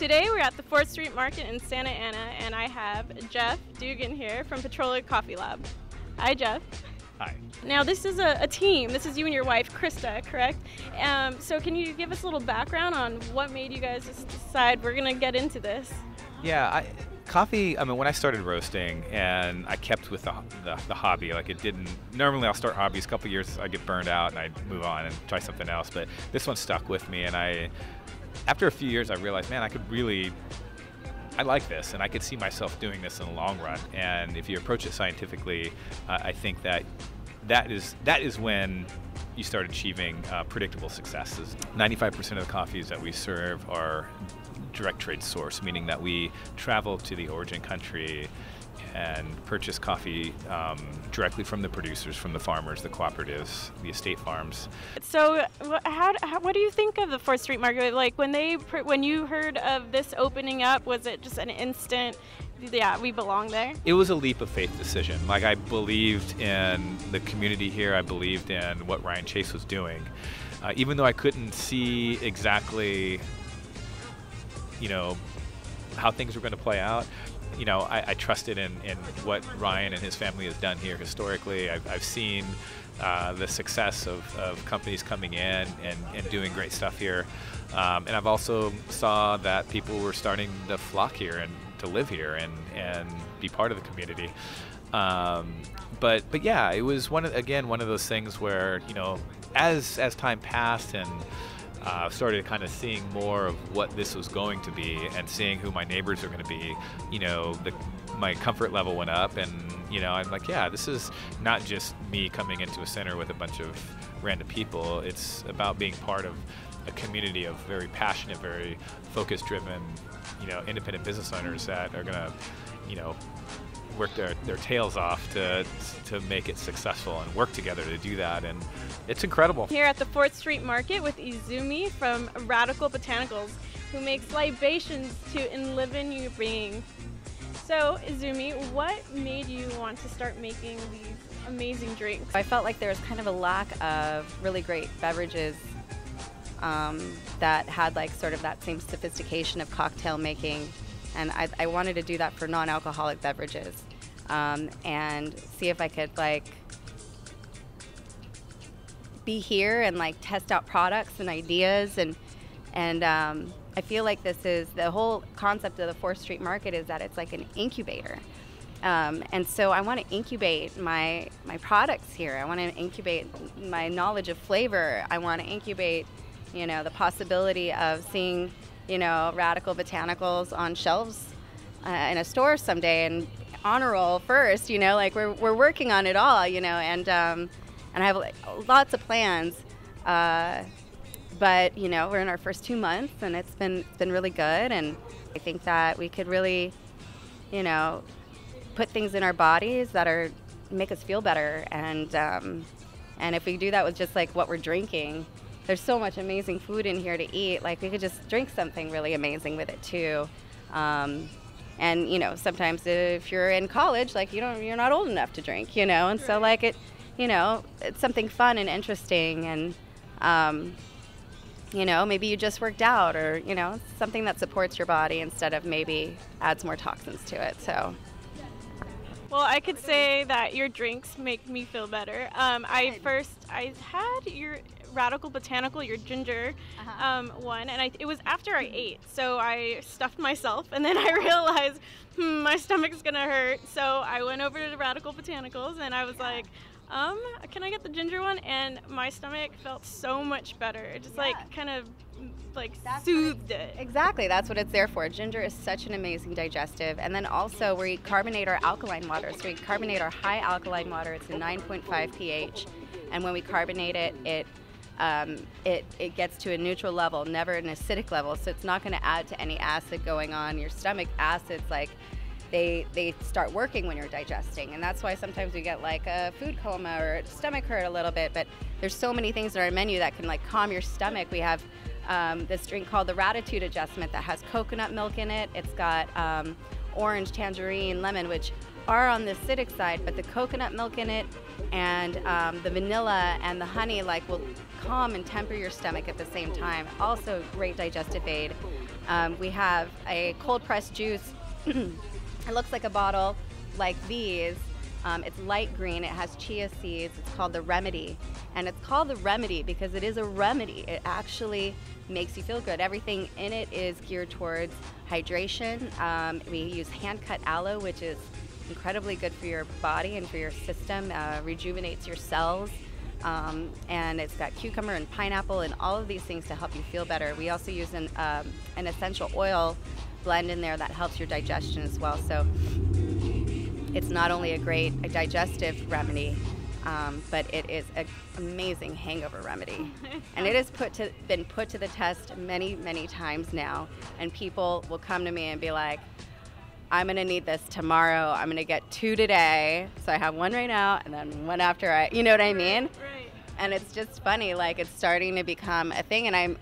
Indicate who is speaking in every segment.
Speaker 1: Today we're at the 4th Street Market in Santa Ana, and I have Jeff Duggan here from Portola Coffee Lab. Hi, Jeff.
Speaker 2: Hi.
Speaker 1: Now this is a team. This is you and your wife, Krista, correct? So can you give us a little background on what made you guys decide we're gonna get into this?
Speaker 2: Yeah, coffee, I mean, when I started roasting and I kept with the hobby, like it didn't, normally I'll start hobbies, a couple years I get burned out and I move on and try something else, but this one stuck with me, and after a few years I realized, man, I like this and I could see myself doing this in the long run. And if you approach it scientifically, I think that is when you start achieving predictable successes. 95% of the coffees that we serve are direct trade source, meaning that we travel to the origin country and purchase coffee directly from the producers, from the farmers, the cooperatives, the estate farms.
Speaker 1: So what do you think of the 4th Street Market? Like when you heard of this opening up, was it just an instant, yeah, we belong there? It
Speaker 2: was a leap of faith decision. Like, I believed in the community here. I believed in what Ryan Chase was doing. Even though I couldn't see exactly, how things were going to play out, I trusted in what Ryan and his family has done here historically. I've seen the success of companies coming in and doing great stuff here. And I've also saw that people were starting to flock here and to live here and be part of the community. But yeah, it was one of those things where, as time passed and started kind of seeing more of what this was going to be and seeing who my neighbors are going to be, my comfort level went up, and I'm like, yeah, this is not just me coming into a center with a bunch of random people. It's about being part of a community of very passionate, very focus-driven, independent business owners that are going to, work their tails off to make it successful and work together to do that, and it's incredible.
Speaker 1: Here at the 4th Street Market with Izumi from Radical Botanicals, who makes libations to enliven your being. So Izumi, what made you want to start making these amazing drinks?
Speaker 3: I felt like there was kind of a lack of really great beverages that had like sort of that same sophistication of cocktail making. And I wanted to do that for non-alcoholic beverages, and see if I could like be here and like test out products and ideas, and I feel like this is the whole concept of the 4th Street Market, is that it's like an incubator, and so I want to incubate my products here. I want to incubate my knowledge of flavor. I want to incubate, the possibility of seeing Radical Botanicals on shelves in a store someday, and honor roll first, like we're working on it all, and I have like, lots of plans, but we're in our first 2 months and it's been really good, and I think that we could really, put things in our bodies that make us feel better, and if we do that with just like what we're drinking. There's so much amazing food in here to eat. Like, we could just drink something really amazing with it too. And sometimes if you're in college, like you're not old enough to drink, and so like it's something fun and interesting, and maybe you just worked out, or something that supports your body instead of maybe adds more toxins to it. So.
Speaker 1: Well, I could say that your drinks make me feel better. I had your Radical Botanical, your ginger one, and it was after I ate, so I stuffed myself, and then I realized, my stomach's gonna hurt, so I went over to the Radical Botanicals, and I was like, can I get the ginger one? And my stomach felt so much better. It just kind of soothed it.
Speaker 3: Exactly, that's what it's there for. Ginger is such an amazing digestive, and then also we carbonate our alkaline water. So we carbonate our high alkaline water. It's a 9.5 pH, and when we carbonate it, it gets to a neutral level, never an acidic level. So it's not going to add to any acid going on. Your stomach acids, they start working when you're digesting, and that's why sometimes we get like a food coma or stomach hurt a little bit. But there's so many things in our menu that can like calm your stomach. We have this drink called the Ratitude Adjustment that has coconut milk in it. It's got orange, tangerine, lemon, which are on the acidic side, but the coconut milk in it and the vanilla and the honey like will calm and temper your stomach at the same time. Also great digestive aid. We have a cold pressed juice. It looks like a bottle like these. It's light green. It has chia seeds. It's called the Remedy. And it's called the Remedy because it is a remedy. It actually makes you feel good. Everything in it is geared towards hydration. We use hand-cut aloe, which is incredibly good for your body and for your system, rejuvenates your cells. And it's got cucumber and pineapple and all of these things to help you feel better. We also use an essential oil blend in there that helps your digestion as well. So it's not only a great digestive remedy, but it is an amazing hangover remedy. And it has been put to the test many, many times now. And people will come to me and be like, I'm gonna need this tomorrow. I'm gonna get 2 today. So I have 1 right now and then 1 after you know what I mean?
Speaker 1: Right.
Speaker 3: And it's just funny, like it's starting to become a thing. And I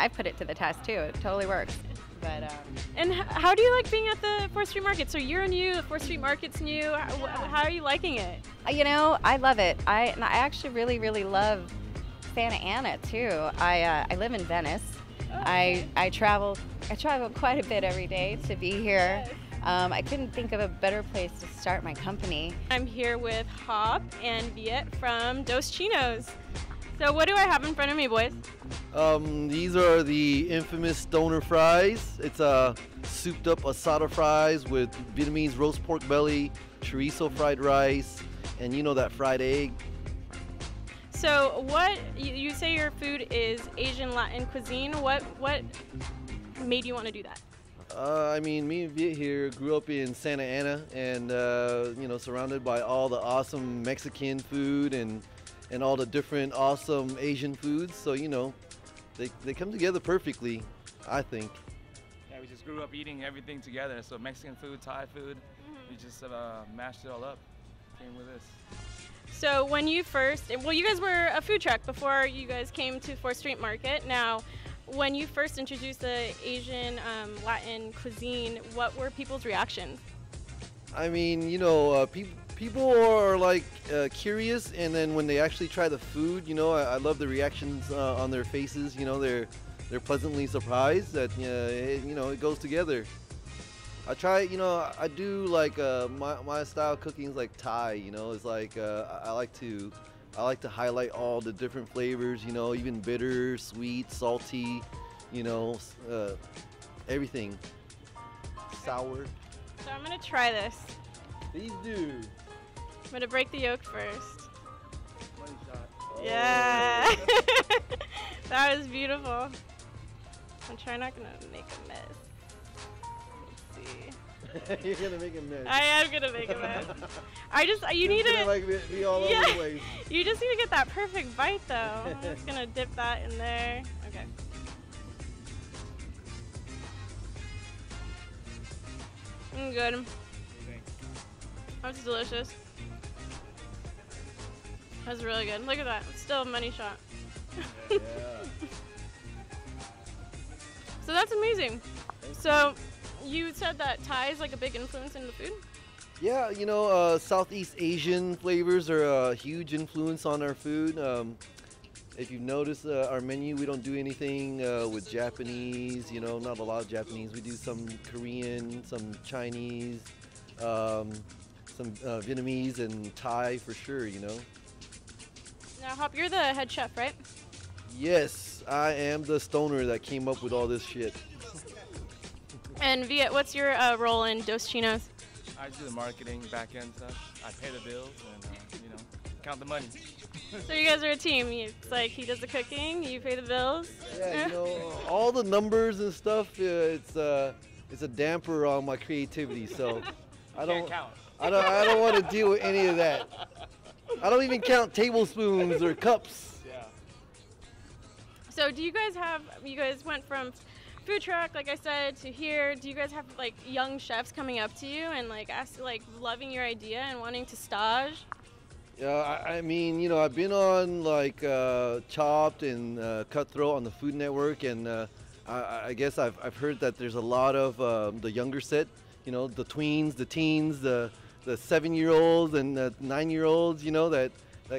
Speaker 3: put it to the test too. It totally works. But,
Speaker 1: and how do you like being at the 4th Street Market? So you're new, the 4th Street Market's new. How are you liking it?
Speaker 3: You know, I love it. I actually really, really love Santa Ana too. I live in Venice.
Speaker 1: Oh, okay.
Speaker 3: I travel quite a bit every day to be here.
Speaker 1: Yes.
Speaker 3: I couldn't think of a better place to start my company.
Speaker 1: I'm here with Hop and Viet from Dos Chinos. So what do I have in front of me, boys?
Speaker 4: These are the infamous stoner fries. It's souped up asada fries with Vietnamese roast pork belly, chorizo fried rice, and you know that fried egg.
Speaker 1: So what, you say your food is Asian Latin cuisine. What made you want to do that?
Speaker 4: I mean, me and Viet here grew up in Santa Ana and, you know, surrounded by all the awesome Mexican food and all the different awesome Asian foods. So, you know, they come together perfectly, I think.
Speaker 5: Yeah, we just grew up eating everything together. So Mexican food, Thai food, we just mashed it all up, came with this.
Speaker 1: So when you first, well, you guys were a food truck before you guys came to 4th Street Market. Now, when you first introduced the Asian Latin cuisine, what were people's reactions?
Speaker 4: I mean, you know, people are like curious, and then when they actually try the food, you know, I love the reactions on their faces. You know, they're pleasantly surprised that you know, it goes together. I try, you know, I do like my style of cooking is like Thai. You know, it's like I like to highlight all the different flavors. You know, even bitter, sweet, salty. You know, everything. Sour.
Speaker 1: So I'm gonna try this.
Speaker 4: Please do.
Speaker 1: I'm gonna break the yolk first.
Speaker 4: Money shot. Oh.
Speaker 1: Yeah. That was beautiful. I'm trying not gonna make a mess. Let's see.
Speaker 4: You're gonna make a mess.
Speaker 1: I am gonna make a mess. You need
Speaker 4: to
Speaker 1: to
Speaker 4: like be all over the place.
Speaker 1: You just need to get that perfect bite though. I'm just gonna dip that in there. Okay. Good. That's delicious. That's really good. Look at that. It's still a money shot.
Speaker 4: Yeah.
Speaker 1: So that's amazing. So you said that Thai is like a big influence in the food?
Speaker 4: Yeah, you know, Southeast Asian flavors are a huge influence on our food. If you've noticed our menu, we don't do anything with Japanese, you know, not a lot of Japanese. We do some Korean, some Chinese, some Vietnamese and Thai for sure, you know.
Speaker 1: Now, Hop, you're the head chef, right?
Speaker 4: Yes, I am the stoner that came up with all this shit.
Speaker 1: And Viet, what's your role in Dos Chinos?
Speaker 5: I do the marketing, back end stuff. I pay the bills and, you know, count the money.
Speaker 1: So you guys are a team. It's like he does the cooking, you pay the bills.
Speaker 4: Yeah, you know, all the numbers and stuff. It's a damper on my creativity. So I don't
Speaker 5: count.
Speaker 4: I don't want to deal with any of that. I don't even count tablespoons or cups.
Speaker 5: Yeah.
Speaker 1: So do you guys went from food truck, like I said, to here. Do you guys have like young chefs coming up to you and like loving your idea and wanting to stage?
Speaker 4: Yeah, I mean, you know, I've been on like Chopped and Cutthroat on the Food Network, and I guess I've heard that there's a lot of the younger set you know, the tweens, the teens, the 7-year-olds and the 9-year-olds, you know, that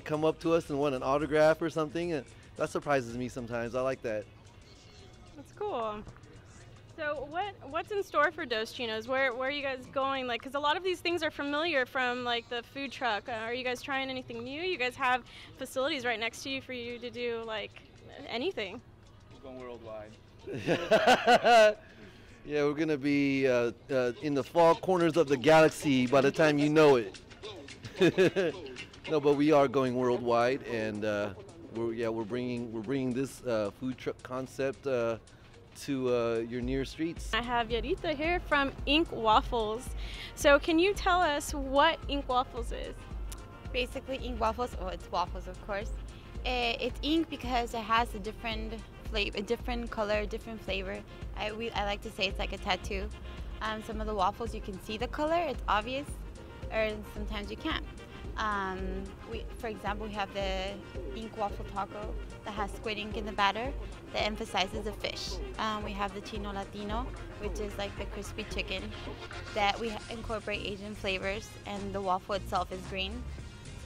Speaker 4: come up to us and want an autograph or something. And that surprises me sometimes. I like that.
Speaker 1: That's cool. So what's in store for Dos Chinos? Where are you guys going? Like, because a lot of these things are familiar from like the food truck. Are you guys trying anything new? You guys have facilities right next to you for you to do like anything.
Speaker 5: We're going worldwide.
Speaker 4: Yeah, we're gonna be in the far corners of the galaxy by the time you know it. No, but we are going worldwide, and we're bringing this food truck concept to your near streets.
Speaker 1: I have Jaritza here from Ink Waffles. So can you tell us what Ink Waffles is?
Speaker 6: Basically, ink waffles. Oh, it's waffles, of course. It's ink because it has a different flavor, a different color, different flavor. I like to say it's like a tattoo. Some of the waffles you can see the color; it's obvious, or sometimes you can't. For example, we have the ink waffle taco that has squid ink in the batter that emphasizes the fish. We have the Chino Latino, which is like the crispy chicken that we incorporate Asian flavors, and the waffle itself is green.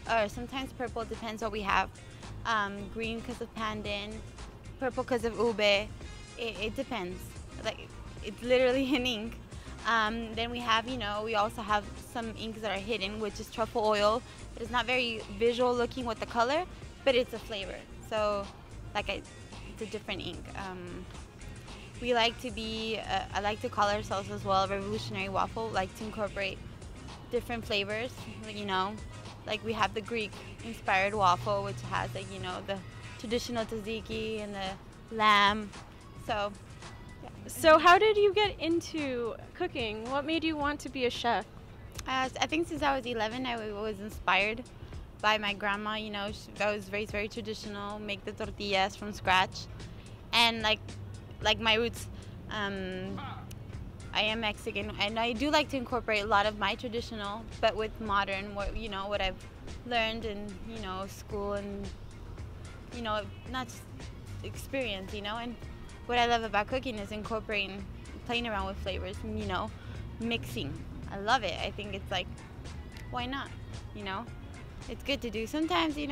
Speaker 6: Or sometimes purple, depends what we have. Green because of pandan, purple because of ube. It depends. Like, it's literally an ink. Then we have, we also have some inks that are hidden, which is truffle oil. But it's not very visual looking with the color, but it's a flavor. So, it's a different ink. We like to be, I like to call ourselves as well a revolutionary waffle, like to incorporate different flavors, Like we have the Greek-inspired waffle, which has, the traditional tzatziki and the lamb. So, yeah.
Speaker 1: So how did you get into cooking? What made you want to be a chef?
Speaker 6: I think since I was 11, I was inspired by my grandma. I was raised very traditional, make the tortillas from scratch, and like my roots. I am Mexican, and I do like to incorporate a lot of my traditional, but with modern, what I've learned in, school and, not just experience, And what I love about cooking is incorporating, playing around with flavors, and, mixing. I love it. I think it's like, why not, It's good to do. Sometimes, you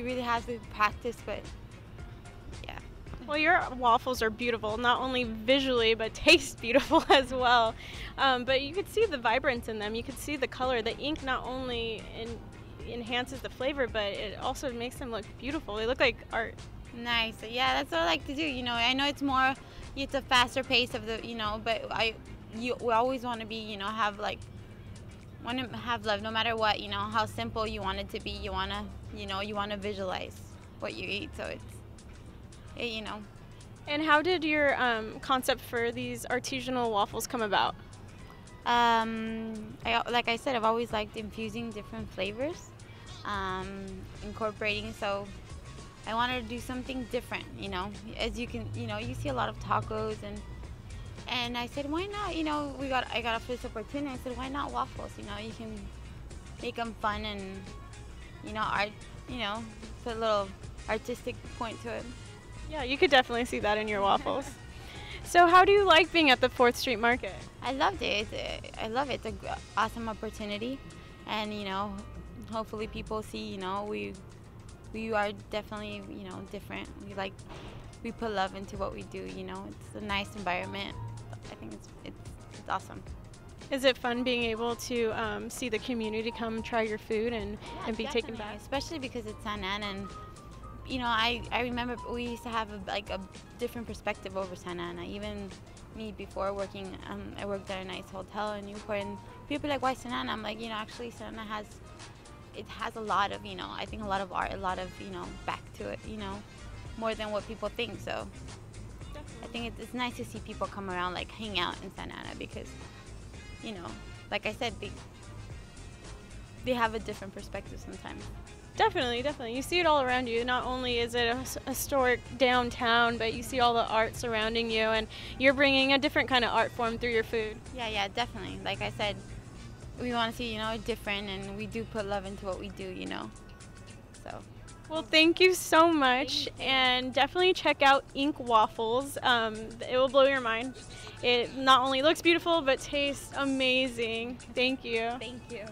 Speaker 6: really have to practice, but yeah.
Speaker 1: Well, your waffles are beautiful, not only visually, but taste beautiful as well. But you could see the vibrance in them. You could see the color. The ink not only enhances the flavor, but it also makes them look beautiful. They look like art.
Speaker 6: Nice. Yeah, that's what I like to do. I know it's a faster pace of the, but we always want to be, want to have love no matter what, how simple you want it to be. You want to visualize what you eat. So it's,
Speaker 1: And how did your concept for these artisanal waffles come about?
Speaker 6: Like I said, I've always liked infusing different flavors, incorporating. So I wanted to do something different. As you can, you see a lot of tacos, and I said, why not? I got off this opportunity. I said, why not waffles? You can make them fun and art. Put a little artistic point to it.
Speaker 1: Yeah, you could definitely see that in your waffles. So how do you like being at the 4th Street Market?
Speaker 6: I loved it. I love it. It's an awesome opportunity. And, hopefully people see, we are definitely, different. We put love into what we do, It's a nice environment. I think it's awesome.
Speaker 1: Is it fun being able to see the community come try your food and be taken back?
Speaker 6: Especially because it's San Ana, and I remember we used to have a different perspective over Santa Ana. Even me before working, I worked at a nice hotel in Newport, and people are like, why Santa Ana? I'm like, actually Santa Ana has a lot of, I think a lot of art, a lot of, back to it, more than what people think. So definitely. I think it's nice to see people come around, hang out in Santa Ana because, like I said, they have a different perspective sometimes.
Speaker 1: Definitely. You see it all around you. Not only is it a historic downtown, but you see all the art surrounding you, and you're bringing a different kind of art form through your food.
Speaker 6: Yeah, definitely. Like I said, we want to see, different, and we do put love into what we do, So
Speaker 1: Well, thank you so much, and definitely check out Ink Waffles. It will blow your mind. It not only looks beautiful, but tastes amazing. Thank you.
Speaker 3: Thank you.